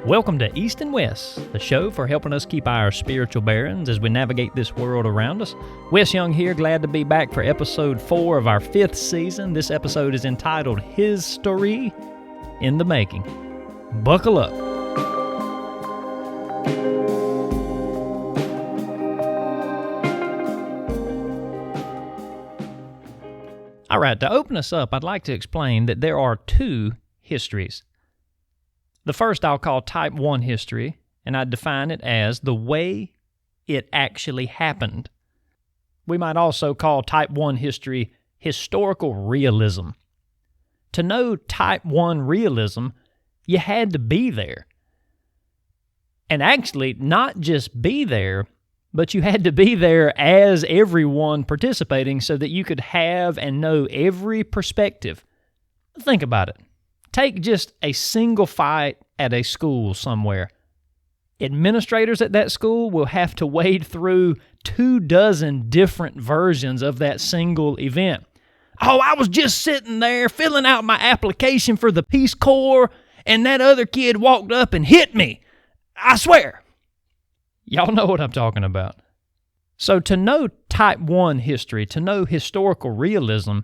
Welcome to East and West, the show for helping us keep our spiritual bearings as we navigate this world around us. Wes Young here, glad to be back for episode 4 of our 5th season. This episode is entitled History in the Making. Buckle up. All right, to open us up, I'd like to explain that there are 2 histories. The first I'll call Type 1 history, and I'd define it as the way it actually happened. We might also call Type 1 history historical realism. To know Type 1 realism, you had to be there. And actually, not just be there, but you had to be there as everyone participating so that you could have and know every perspective. Think about it. Take just a single fight at a school somewhere. Administrators at that school will have to wade through 24 different versions of that single event. Oh, I was just sitting there filling out my application for the Peace Corps, and that other kid walked up and hit me. I swear. Y'all know what I'm talking about. So to know Type 1 history, to know historical realism,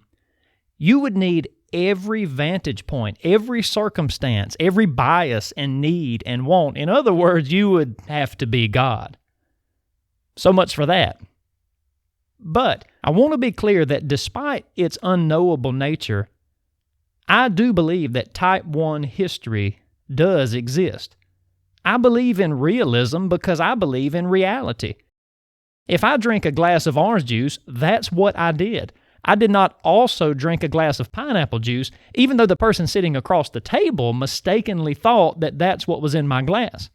you would need every vantage point, every circumstance, every bias and need and want. In other words, you would have to be God. So much for that. But I want to be clear that despite its unknowable nature, I do believe that Type 1 history does exist. I believe in realism because I believe in reality. If I drink a glass of orange juice, that's what I did. I did not also drink a glass of pineapple juice, even though the person sitting across the table mistakenly thought that that's what was in my glass.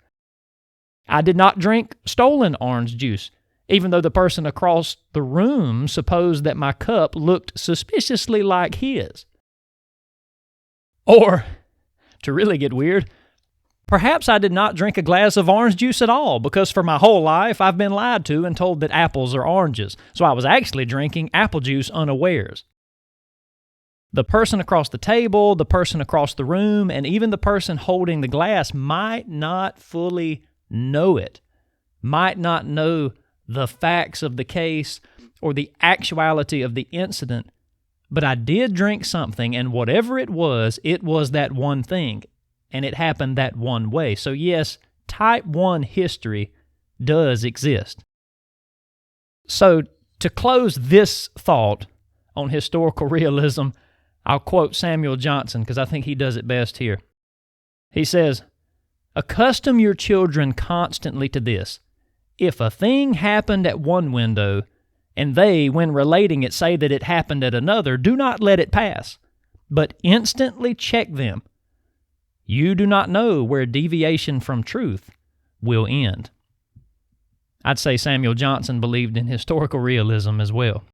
I did not drink stolen orange juice, even though the person across the room supposed that my cup looked suspiciously like his. Or, to really get weird, perhaps I did not drink a glass of orange juice at all because for my whole life I've been lied to and told that apples are oranges, so I was actually drinking apple juice unawares. The person across the table, the person across the room, and even the person holding the glass might not fully know it, might not know the facts of the case or the actuality of the incident, but I did drink something, and whatever it was that one thing. And it happened that one way. So yes, Type 1 history does exist. So to close this thought on historical realism, I'll quote Samuel Johnson because I think he does it best here. He says, "Accustom your children constantly to this. If a thing happened at one window, and they, when relating it, say that it happened at another, do not let it pass, but instantly check them. You do not know where deviation from truth will end." I'd say Samuel Johnson believed in historical realism as well.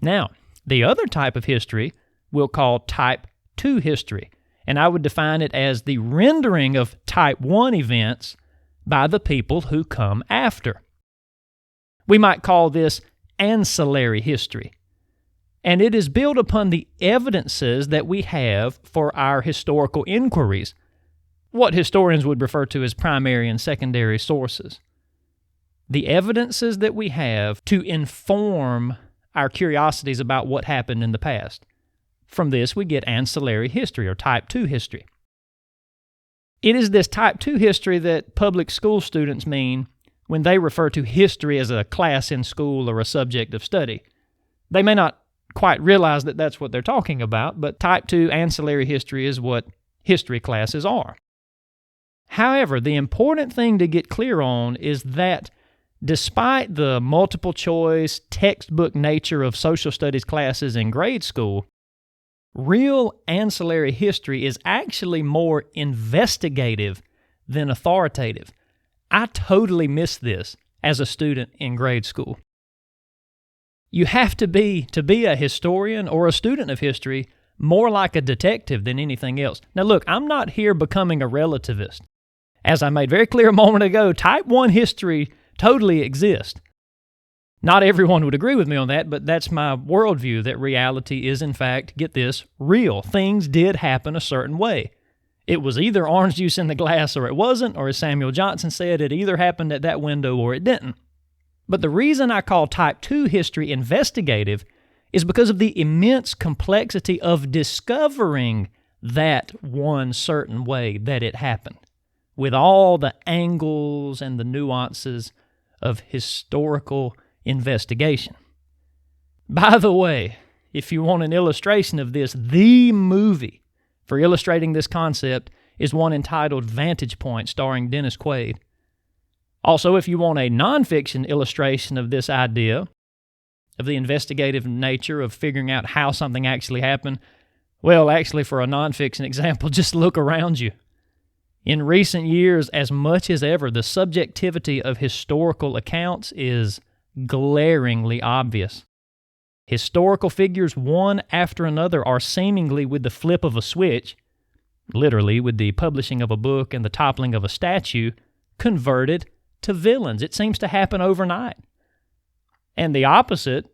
Now, the other type of history we'll call Type 2 history, and I would define it as the rendering of Type 1 events by the people who come after. We might call this ancillary history. And it is built upon the evidences that we have for our historical inquiries, what historians would refer to as primary and secondary sources. The evidences that we have to inform our curiosities about what happened in the past. From this, we get ancillary history or Type 2 history. It is this Type 2 history that public school students mean when they refer to history as a class in school or a subject of study. They may not quite realize that that's what they're talking about, but Type 2 ancillary history is what history classes are. However, the important thing to get clear on is that despite the multiple choice, textbook nature of social studies classes in grade school, real ancillary history is actually more investigative than authoritative. I totally missed this as a student in grade school. You have to be a historian or a student of history more like a detective than anything else. Now look, I'm not here becoming a relativist. As I made very clear a moment ago, Type 1 history totally exists. Not everyone would agree with me on that, but that's my worldview, that reality is in fact, get this, real. Things did happen a certain way. It was either orange juice in the glass or it wasn't, or as Samuel Johnson said, it either happened at that window or it didn't. But the reason I call Type 2 history investigative is because of the immense complexity of discovering that one certain way that it happened, with all the angles and the nuances of historical investigation. By the way, if you want an illustration of this, the movie for illustrating this concept is one entitled Vantage Point, starring Dennis Quaid. Also, if you want a nonfiction illustration of this idea, of the investigative nature of figuring out how something actually happened, well, actually, for a nonfiction example, just look around you. In recent years, as much as ever, the subjectivity of historical accounts is glaringly obvious. Historical figures, one after another, are seemingly with the flip of a switch, literally with the publishing of a book and the toppling of a statue, converted to villains. It seems to happen overnight. And the opposite,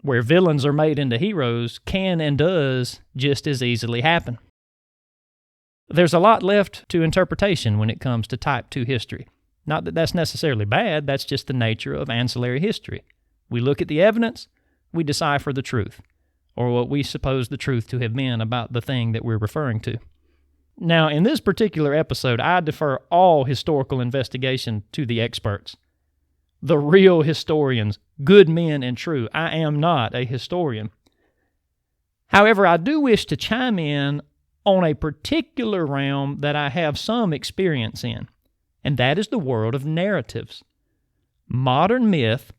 where villains are made into heroes, can and does just as easily happen. There's a lot left to interpretation when it comes to Type 2 history. Not that that's necessarily bad, that's just the nature of ancillary history. We look at the evidence, we decipher the truth, or what we suppose the truth to have been about the thing that we're referring to. Now, in this particular episode, I defer all historical investigation to the experts. The real historians, good men and true. I am not a historian. However, I do wish to chime in on a particular realm that I have some experience in, and that is the world of narratives, modern myth,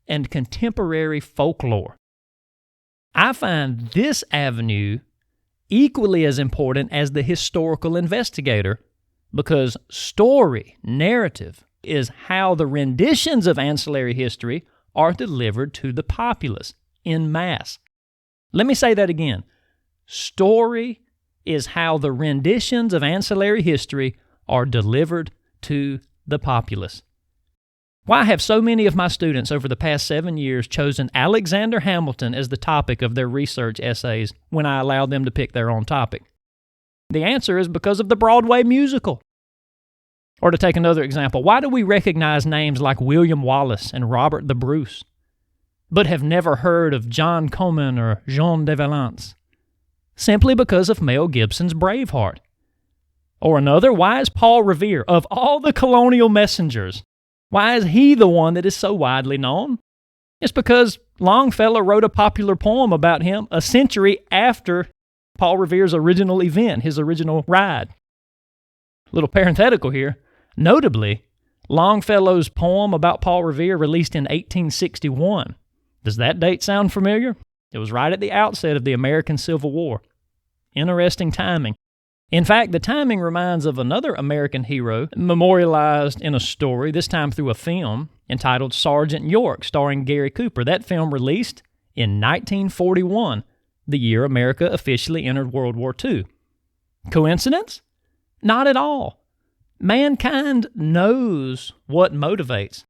and contemporary folklore. I find this avenue equally as important as the historical investigator because story, narrative, is how the renditions of ancillary history are delivered to the populace en masse. Let me say that again. Story is how the renditions of ancillary history are delivered to the populace. Why have so many of my students over the past 7 years chosen Alexander Hamilton as the topic of their research essays when I allowed them to pick their own topic? The answer is because of the Broadway musical. Or to take another example, why do we recognize names like William Wallace and Robert the Bruce, but have never heard of John Comyn or Jean de Valence? Simply because of Mel Gibson's Braveheart. Or another, why is Paul Revere, of all the colonial messengers, why is he the one that is so widely known? It's because Longfellow wrote a popular poem about him a century after Paul Revere's original event, his original ride. Little parenthetical here. Notably, Longfellow's poem about Paul Revere released in 1861. Does that date sound familiar? It was right at the outset of the American Civil War. Interesting timing. In fact, the timing reminds of another American hero memorialized in a story, this time through a film, entitled Sergeant York, starring Gary Cooper. That film released in 1941, the year America officially entered World War II. Coincidence? Not at all. Mankind knows what motivates.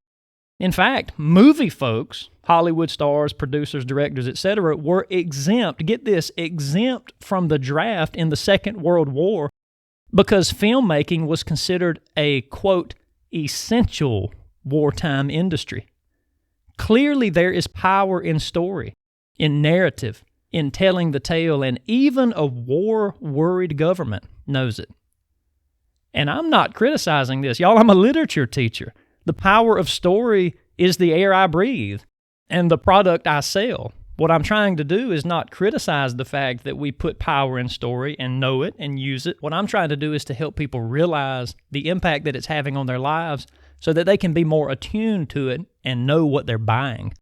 In fact, movie folks, Hollywood stars, producers, directors, etc., were exempt, get this, exempt from the draft in the Second World War because filmmaking was considered a, quote, essential wartime industry. Clearly, there is power in story, in narrative, in telling the tale, and even a war-worried government knows it. And I'm not criticizing this. Y'all, I'm a literature teacher. The power of story is the air I breathe and the product I sell. What I'm trying to do is not criticize the fact that we put power in story and know it and use it. What I'm trying to do is to help people realize the impact that it's having on their lives so that they can be more attuned to it and know what they're buying.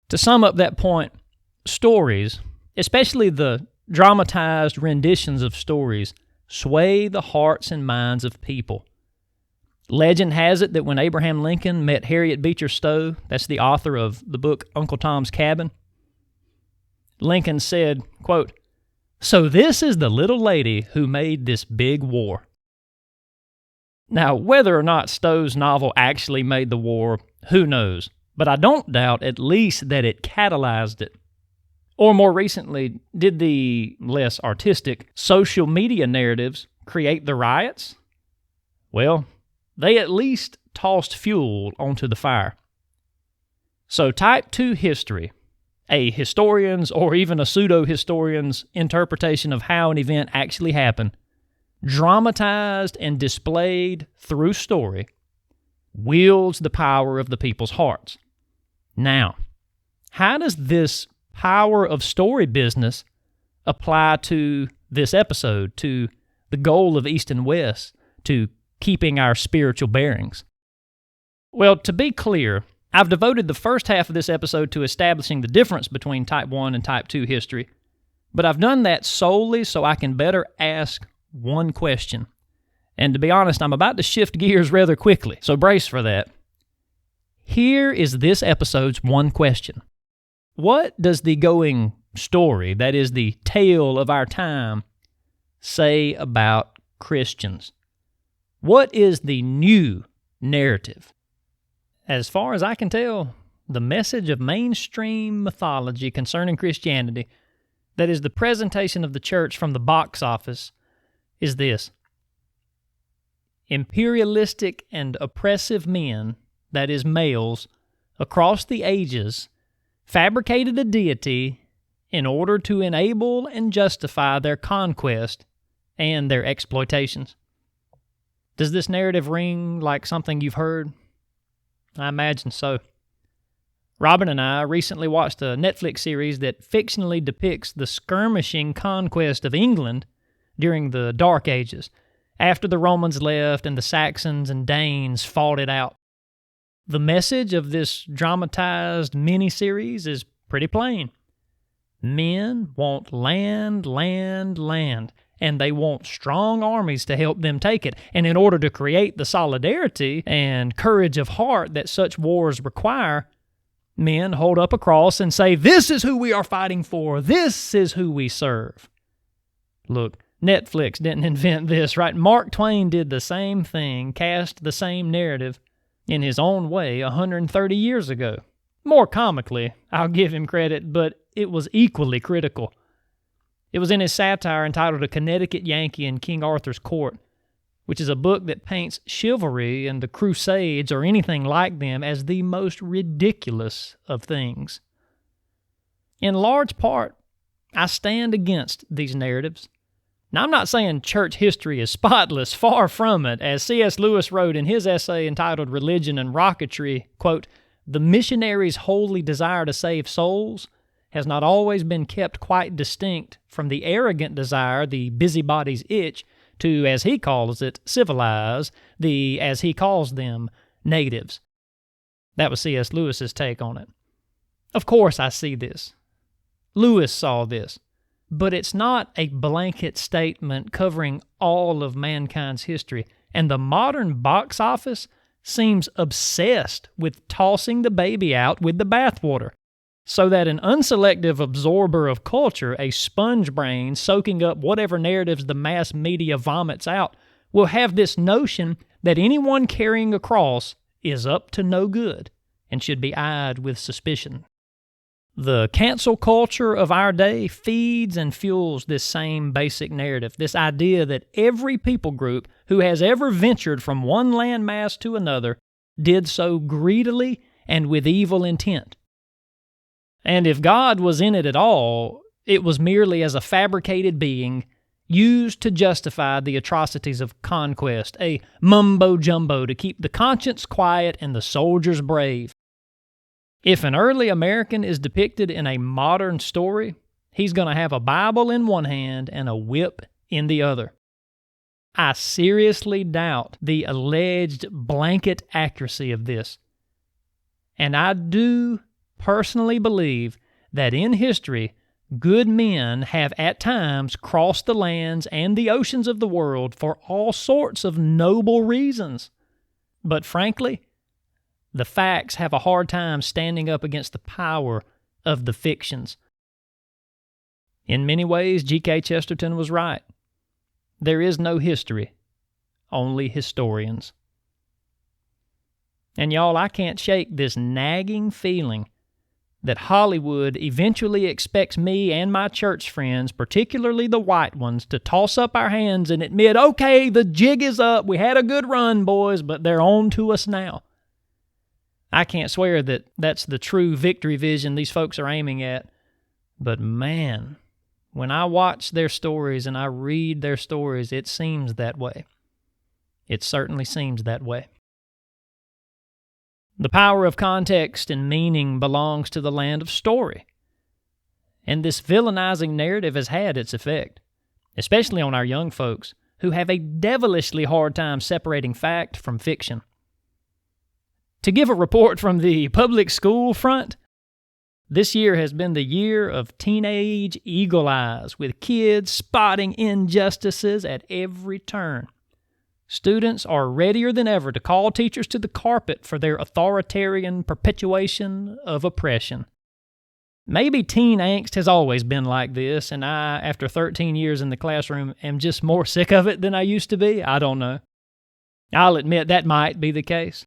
To sum up that point, stories, especially the dramatized renditions of stories, sway the hearts and minds of people. Legend has it that when Abraham Lincoln met Harriet Beecher Stowe, that's the author of the book Uncle Tom's Cabin, Lincoln said, quote, "So this is the little lady who made this big war." Now, whether or not Stowe's novel actually made the war, who knows? But I don't doubt at least that it catalyzed it. Or more recently, did the less artistic social media narratives create the riots? Well, they at least tossed fuel onto the fire. So Type 2 history, a historian's or even a pseudo-historian's interpretation of how an event actually happened, dramatized and displayed through story, wields the power of the people's hearts. Now, how does this power of story business apply to this episode, to the goal of East and West, to keeping our spiritual bearings? Well, to be clear, I've devoted the first half of this episode to establishing the difference between Type 1 and Type 2 history, but I've done that solely so I can better ask one question. And to be honest, I'm about to shift gears rather quickly, so brace for that. Here is this episode's one question. What does the going story, that is the tale of our time, say about Christians? What is the new narrative? As far as I can tell, the message of mainstream mythology concerning Christianity, that is the presentation of the church from the box office, is this. Imperialistic and oppressive men, that is males, across the ages, fabricated a deity in order to enable and justify their conquest and their exploitations. Does this narrative ring like something you've heard? I imagine so. Robin and I recently watched a Netflix series that fictionally depicts the skirmishing conquest of England during the Dark Ages, after the Romans left and the Saxons and Danes fought it out. The message of this dramatized mini-series is pretty plain. Men want land, and they want strong armies to help them take it. And in order to create the solidarity and courage of heart that such wars require, men hold up a cross and say, "This is who we are fighting for. This is who we serve." Look, Netflix didn't invent this, right? Mark Twain did the same thing, cast the same narrative in his own way 130 years ago. More comically, I'll give him credit, but it was equally critical. It was in his satire entitled A Connecticut Yankee in King Arthur's Court, which is a book that paints chivalry and the Crusades or anything like them as the most ridiculous of things. In large part, I stand against these narratives. Now, I'm not saying church history is spotless, far from it. As C.S. Lewis wrote in his essay entitled Religion and Rocketry, quote, "The missionary's holy desire to save souls has not always been kept quite distinct from the arrogant desire, the busybody's itch, to, as he calls it, civilize the, as he calls them, natives." That was C.S. Lewis's take on it. Of course I see this. Lewis saw this. But it's not a blanket statement covering all of mankind's history, and the modern box office seems obsessed with tossing the baby out with the bathwater, so that an unselective absorber of culture, a sponge brain soaking up whatever narratives the mass media vomits out, will have this notion that anyone carrying a cross is up to no good and should be eyed with suspicion. The cancel culture of our day feeds and fuels this same basic narrative, this idea that every people group who has ever ventured from one landmass to another did so greedily and with evil intent. And if God was in it at all, it was merely as a fabricated being used to justify the atrocities of conquest, a mumbo-jumbo to keep the conscience quiet and the soldiers brave. If an early American is depicted in a modern story, he's going to have a Bible in one hand and a whip in the other. I seriously doubt the alleged blanket accuracy of this. And I do personally believe that in history, good men have at times crossed the lands and the oceans of the world for all sorts of noble reasons. But frankly, the facts have a hard time standing up against the power of the fictions. In many ways, G.K. Chesterton was right. There is no history, only historians. And y'all, I can't shake this nagging feeling that Hollywood eventually expects me and my church friends, particularly the white ones, to toss up our hands and admit, okay, the jig is up, we had a good run, boys, but they're on to us now. I can't swear that that's the true victory vision these folks are aiming at, but man, when I watch their stories and I read their stories, it seems that way. It certainly seems that way. The power of context and meaning belongs to the land of story. And this villainizing narrative has had its effect, especially on our young folks, who have a devilishly hard time separating fact from fiction. To give a report from the public school front, this year has been the year of teenage eagle eyes, with kids spotting injustices at every turn. Students are readier than ever to call teachers to the carpet for their authoritarian perpetuation of oppression. Maybe teen angst has always been like this, and I, after 13 years in the classroom, am just more sick of it than I used to be. I don't know. I'll admit that might be the case.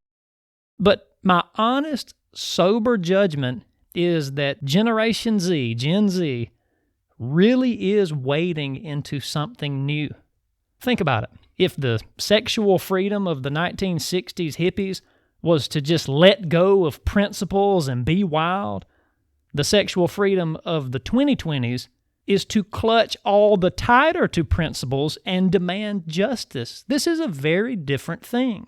But my honest, sober judgment is that Generation Z, Gen Z, really is wading into something new. Think about it. If the sexual freedom of the 1960s hippies was to just let go of principles and be wild, the sexual freedom of the 2020s is to clutch all the tighter to principles and demand justice. This is a very different thing.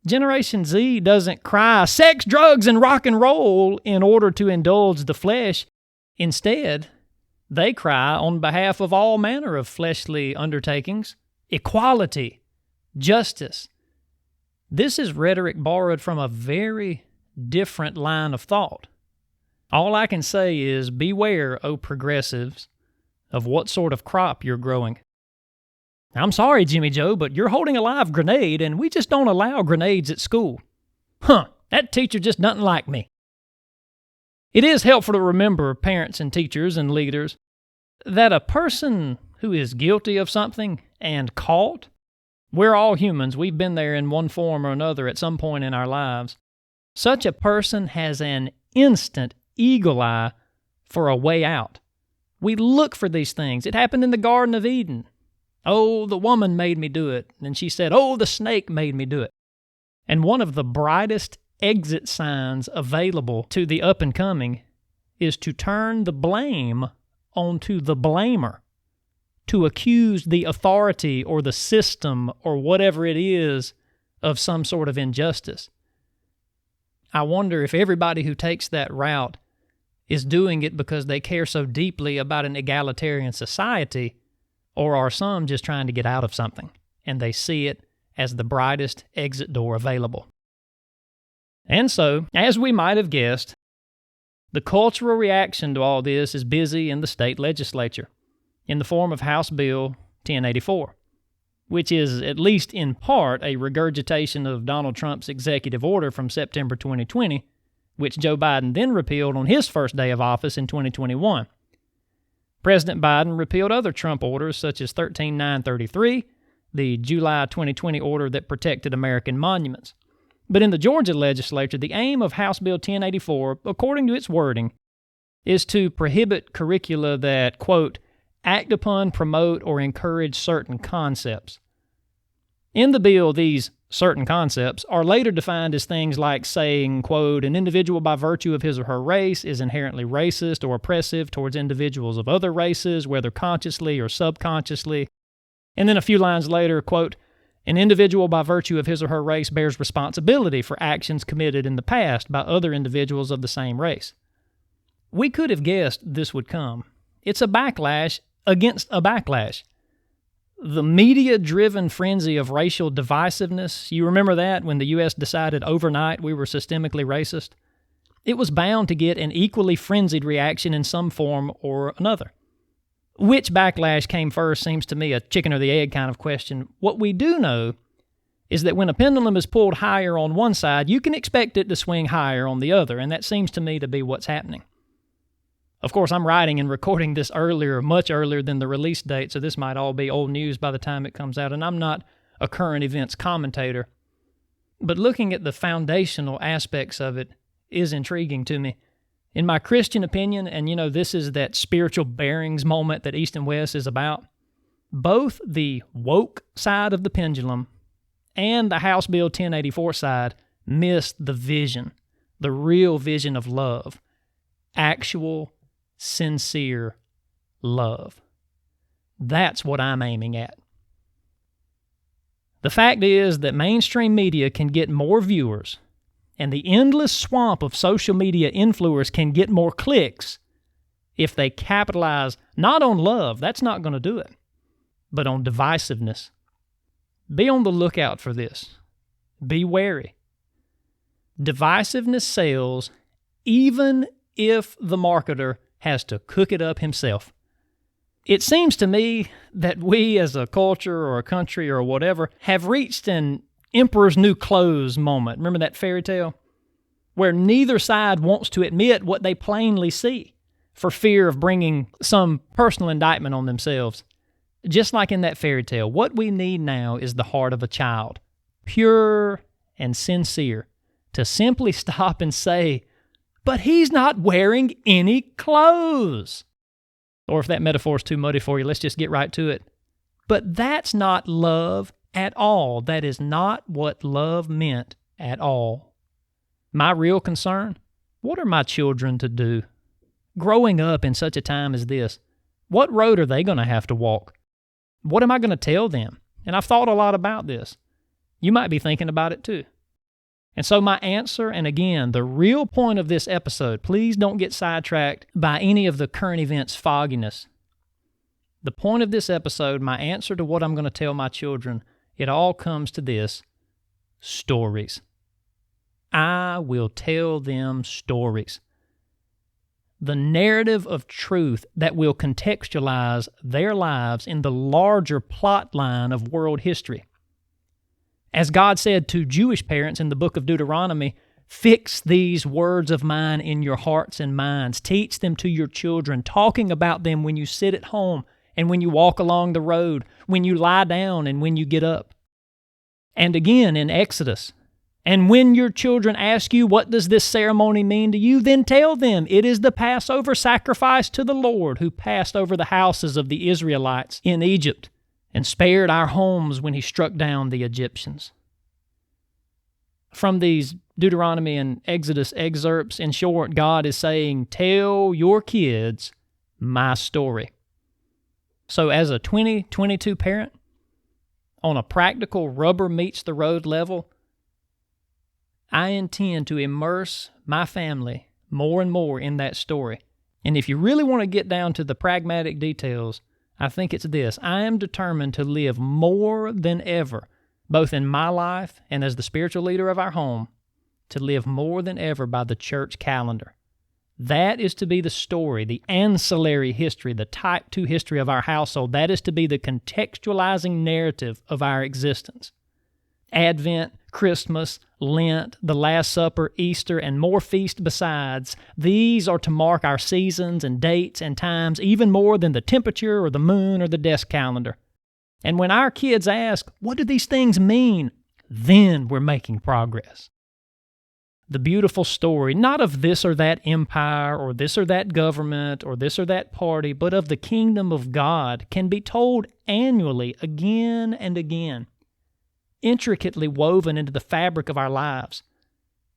Generation Z doesn't cry, sex, drugs, and rock and roll in order to indulge the flesh. Instead, they cry on behalf of all manner of fleshly undertakings. Equality, justice. This is rhetoric borrowed from a very different line of thought. All I can say is beware, O progressives, of what sort of crop you're growing. I'm sorry, Jimmy Joe, but you're holding a live grenade, and we just don't allow grenades at school. That teacher just doesn't like me. It is helpful to remember, parents and teachers and leaders, that a person who is guilty of something and caught, we're all humans, we've been there in one form or another at some point in our lives. Such a person has an instant eagle eye for a way out. We look for these things. It happened in the Garden of Eden. Oh, the woman made me do it. And she said, oh, the snake made me do it. And one of the brightest exit signs available to the up-and-coming is to turn the blame onto the blamer, to accuse the authority or the system or whatever it is of some sort of injustice. I wonder if everybody who takes that route is doing it because they care so deeply about an egalitarian society, or are some just trying to get out of something, and they see it as the brightest exit door available. And so, as we might have guessed, the cultural reaction to all this is busy in the state legislature, in the form of House Bill 1084, which is, at least in part, a regurgitation of Donald Trump's executive order from September 2020, which Joe Biden then repealed on his first day of office in 2021. President Biden repealed other Trump orders such as 13933, the July 2020 order that protected American monuments. But in the Georgia legislature, the aim of House Bill 1084, according to its wording, is to prohibit curricula that, quote, act upon, promote, or encourage certain concepts. In the bill, these certain concepts are later defined as things like saying, quote, an individual by virtue of his or her race is inherently racist or oppressive towards individuals of other races, whether consciously or subconsciously. And then a few lines later, quote, an individual by virtue of his or her race bears responsibility for actions committed in the past by other individuals of the same race. We could have guessed this would come. It's a backlash against a backlash. The media-driven frenzy of racial divisiveness, you remember that when the U.S. decided overnight we were systemically racist? It was bound to get an equally frenzied reaction in some form or another. Which backlash came first seems to me a chicken or the egg kind of question. What we do know is that when a pendulum is pulled higher on one side, you can expect it to swing higher on the other, and that seems to me to be what's happening. Of course, I'm writing and recording this earlier, much earlier than the release date, so this might all be old news by the time it comes out, and I'm not a current events commentator. But looking at the foundational aspects of it is intriguing to me, In my Christian opinion, and this is that spiritual bearings moment that East and West is about, both the woke side of the pendulum and the House Bill 1084 side missed the vision, the real vision of love, actual, sincere love. That's what I'm aiming at. The fact is that mainstream media can get more viewers, and the endless swamp of social media influencers can get more clicks if they capitalize not on love, that's not going to do it, but on divisiveness. Be on the lookout for this. Be wary. Divisiveness sells even if the marketer has to cook it up himself. It seems to me that we as a culture or a country or whatever have reached an Emperor's New Clothes moment. Remember that fairy tale? Where neither side wants to admit what they plainly see for fear of bringing some personal indictment on themselves. Just like in that fairy tale, what we need now is the heart of a child, pure and sincere, to simply stop and say, "But he's not wearing any clothes." Or if that metaphor is too muddy for you, let's just get right to it. But that's not love at all. That is not what love meant at all. My real concern, what are my children to do? Growing up in such a time as this, what road are they going to have to walk? What am I going to tell them? And I've thought a lot about this. You might be thinking about it too. And so my answer, and again, the real point of this episode, please don't get sidetracked by any of the current events fogginess. The point of this episode, my answer to what I'm going to tell my children, it all comes to this: stories. I will tell them stories. The narrative of truth that will contextualize their lives in the larger plot line of world history. As God said to Jewish parents in the book of Deuteronomy, "Fix these words of mine in your hearts and minds. Teach them to your children, talking about them when you sit at home and when you walk along the road, when you lie down and when you get up." And again in Exodus, "And when your children ask you, 'What does this ceremony mean to you?' then tell them, 'It is the Passover sacrifice to the Lord who passed over the houses of the Israelites in Egypt and spared our homes when he struck down the Egyptians." From these Deuteronomy and Exodus excerpts, in short, God is saying, tell your kids my story. So as a 2022 parent, on a practical rubber meets the road level, I intend to immerse my family more and more in that story. And if you really want to get down to the pragmatic details, I think it's this: I am determined to live more than ever, both in my life and as the spiritual leader of our home, to live more than ever by the church calendar. That is to be the story, the ancillary history, the type 2 history of our household. That is to be the contextualizing narrative of our existence. Advent, Christmas, Lent, the Last Supper, Easter, and more feasts besides, these are to mark our seasons and dates and times even more than the temperature or the moon or the desk calendar. And when our kids ask, what do these things mean? Then we're making progress. The beautiful story, not of this or that empire or this or that government or this or that party, but of the kingdom of God, can be told annually again and again, intricately woven into the fabric of our lives.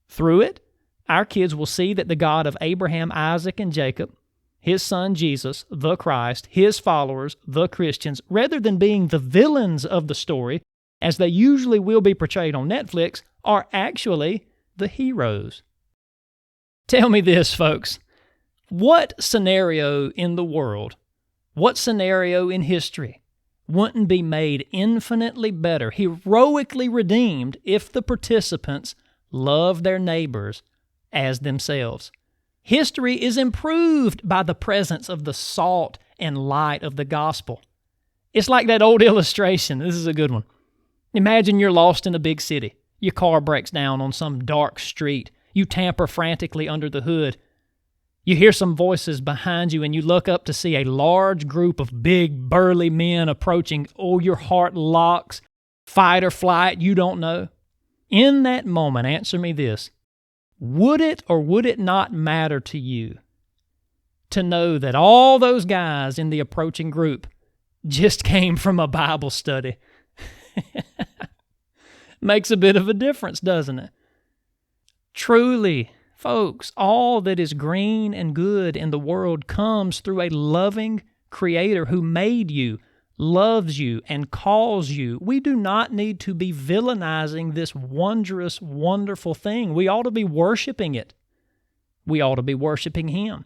Through it, our kids will see that the God of Abraham, Isaac, and Jacob, his son Jesus, the Christ, his followers, the Christians, rather than being the villains of the story, as they usually will be portrayed on Netflix, are actually the heroes. Tell me this, folks. What scenario in the world, what scenario in history wouldn't be made infinitely better, heroically redeemed, if the participants love their neighbors as themselves? History is improved by the presence of the salt and light of the gospel. It's like that old illustration. This is a good one. Imagine you're lost in a big city. Your car breaks down on some dark street. You tamper frantically under the hood. You hear some voices behind you, and you look up to see a large group of big, burly men approaching. Oh, your heart locks. Fight or flight, you don't know. In that moment, answer me this: Would it or would it not matter to you to know that all those guys in the approaching group just came from a Bible study? Makes a bit of a difference, doesn't it? Truly, folks, all that is green and good in the world comes through a loving Creator who made you, loves you, and calls you. We do not need to be villainizing this wondrous, wonderful thing. We ought to be worshiping it. We ought to be worshiping Him.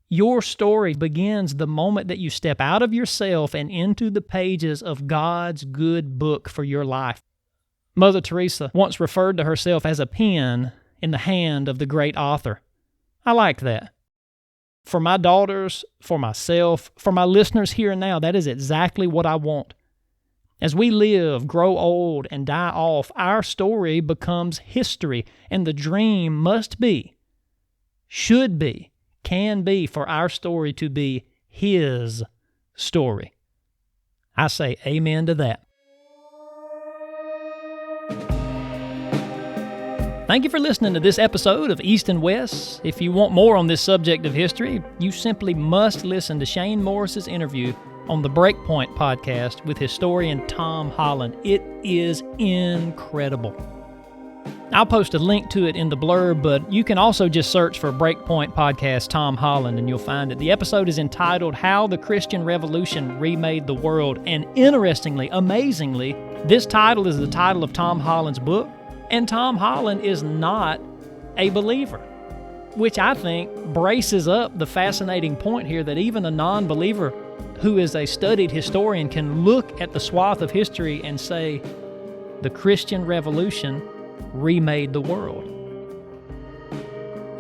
Your story begins the moment that you step out of yourself and into the pages of God's good book for your life. Mother Teresa once referred to herself as a pen in the hand of the great author. I like that. For my daughters, for myself, for my listeners here and now, that is exactly what I want. As we live, grow old, and die off, our story becomes history, and the dream must be, should be, can be for our story to be His story. I say amen to that. Thank you for listening to this episode of East and West. If you want more on this subject of history, you simply must listen to Shane Morris's interview on the Breakpoint podcast with historian Tom Holland. It is incredible. I'll post a link to it in the blurb, but you can also just search for Breakpoint podcast Tom Holland and you'll find it. The episode is entitled How the Christian Revolution Remade the World, and interestingly, amazingly, this title is the title of Tom Holland's book. And Tom Holland is not a believer, which I think braces up the fascinating point here that even a non-believer who is a studied historian can look at the swath of history and say, the Christian Revolution remade the world.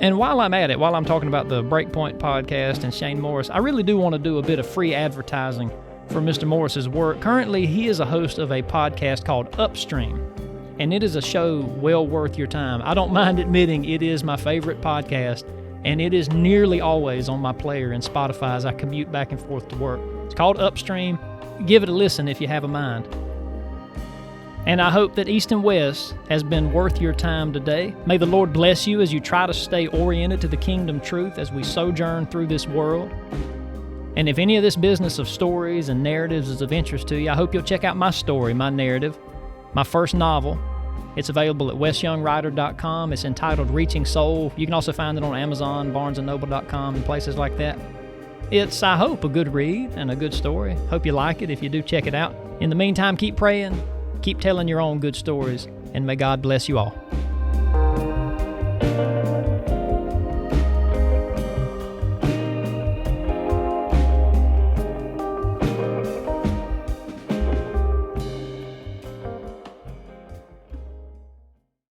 And while I'm at it, while I'm talking about the Breakpoint podcast and Shane Morris, I really do want to do a bit of free advertising for Mr. Morris's work. Currently, he is a host of a podcast called Upstream. And it is a show well worth your time. I don't mind admitting it is my favorite podcast, and it is nearly always on my player in Spotify as I commute back and forth to work. It's called Upstream. Give it a listen if you have a mind. And I hope that East and West has been worth your time today. May the Lord bless you as you try to stay oriented to the kingdom truth as we sojourn through this world. And if any of this business of stories and narratives is of interest to you, I hope you'll check out my story, my narrative, my first novel. It's available at westyoungwriter.com. It's entitled Reaching Soul. You can also find it on Amazon, barnesandnoble.com, and places like that. It's, I hope, a good read and a good story. Hope you like it. If you do, check it out. In the meantime, keep praying, keep telling your own good stories, and may God bless you all.